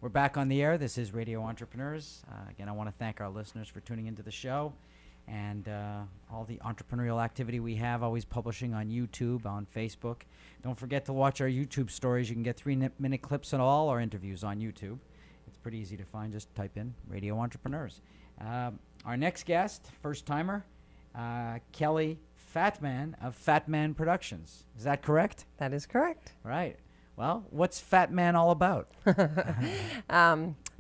We're back on the air. This is Radio Entrepreneurs. Again, I want to thank our listeners for tuning into the show and all the entrepreneurial activity we have, always publishing on YouTube, on Facebook. Don't forget to watch our YouTube stories. You can get 3-minute clips on all our interviews on YouTube. It's pretty easy to find. Just type in Radio Entrepreneurs. Our next guest, first-timer, Kelly Fattman of Fattman Productions. Is that correct? That is correct. Right. Well, what's Fattman all about?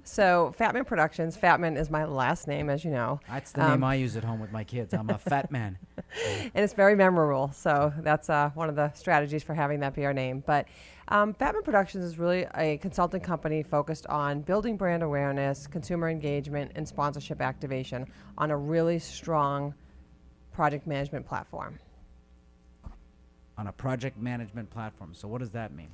So Fattman Productions, Fattman is my last name, as you know. That's the name I use at home with my kids. I'm a fat man. And it's very memorable. So that's one of the strategies for having that be our name. But Fattman Productions is really a consulting company focused on building brand awareness, consumer engagement, and sponsorship activation on a really strong project management platform. On a project management platform. So what does that mean?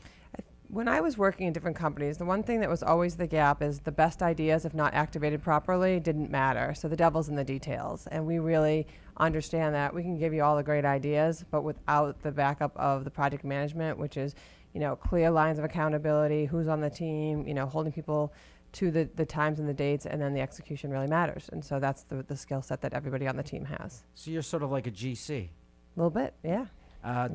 When I was working in different companies, the one thing that was always the gap is the best ideas, if not activated properly, didn't matter. So the devil's in the details. And we really understand that we can give you all the great ideas, but without the backup of the project management, which is, clear lines of accountability, who's on the team, holding people to the times and the dates, and then the execution really matters. And so that's the skill set that everybody on the team has. So you're sort of like a GC. A little bit, yeah.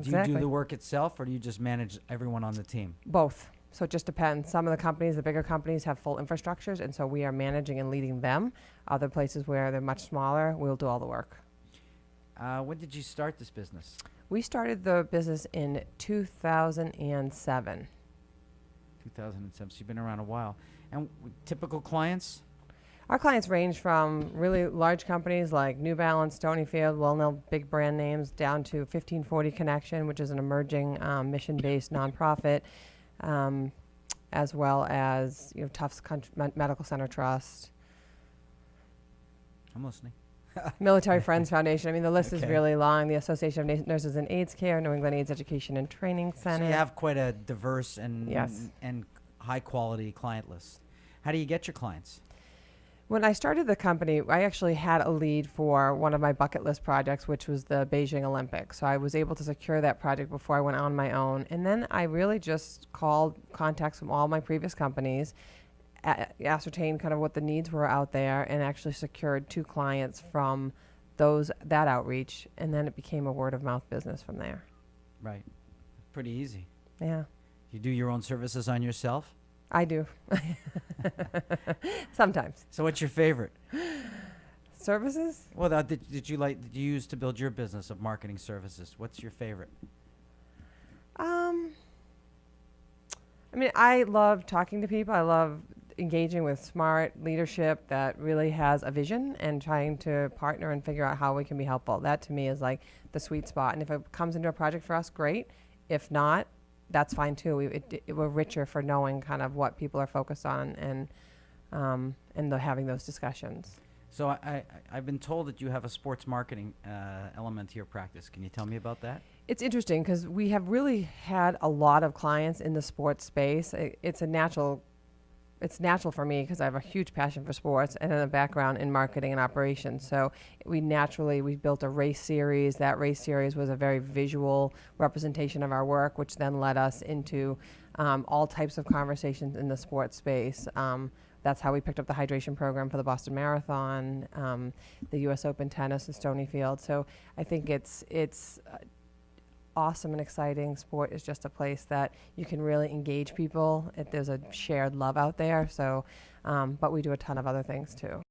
Do you do the work itself, or do you just manage everyone on the team? Both. So it just depends. Some of the companies, the bigger companies, have full infrastructures, and so we are managing and leading them. Other places where they're much smaller, we'll do all the work. When did you start this business? We started the business in 2007. 2007. So you've been around a while. And typical clients? Our clients range from really large companies like New Balance, Stonyfield, well-known big brand names, down to 1540 Connection, which is an emerging mission-based nonprofit, as well as Tufts Medical Center Trust. I'm listening. Military Friends Foundation. I mean, the list is Okay. really long. The Association of Nurses in AIDS Care, New England AIDS Education and Training Center. So you have quite a diverse Yes. and high-quality client list. How do you get your clients? When I started the company, I actually had a lead for one of my bucket list projects, which was the Beijing Olympics. So I was able to secure that project before I went on my own. And then I really just called contacts from all my previous companies, ascertained kind of what the needs were out there, and actually secured 2 clients from that outreach. And then it became a word of mouth business from there. Right. Pretty easy. Yeah, You do your own services on yourself? I do. Sometimes. So what's your favorite? Services? Well, did you use to build your business of marketing services? What's your favorite? I mean, I love talking to people. I love engaging with smart leadership that really has a vision and trying to partner and figure out how we can be helpful. That to me is like the sweet spot. And if it comes into a project for us, great. If not, that's fine too. We're richer for knowing kind of what people are focused on and having those discussions. So I've been told that you have a sports marketing element to your practice. Can you tell me about that? It's interesting because we have really had a lot of clients in the sports space. It's natural for me because I have a huge passion for sports and a background in marketing and operations. So we built a race series. That race series was a very visual representation of our work, which then led us into all types of conversations in the sports space. That's how we picked up the hydration program for the Boston Marathon, the U.S. Open tennis in Stonyfield. So I think it's awesome and exciting. Sport is just a place that you can really engage people. There's a shared love out there. So, but we do a ton of other things too.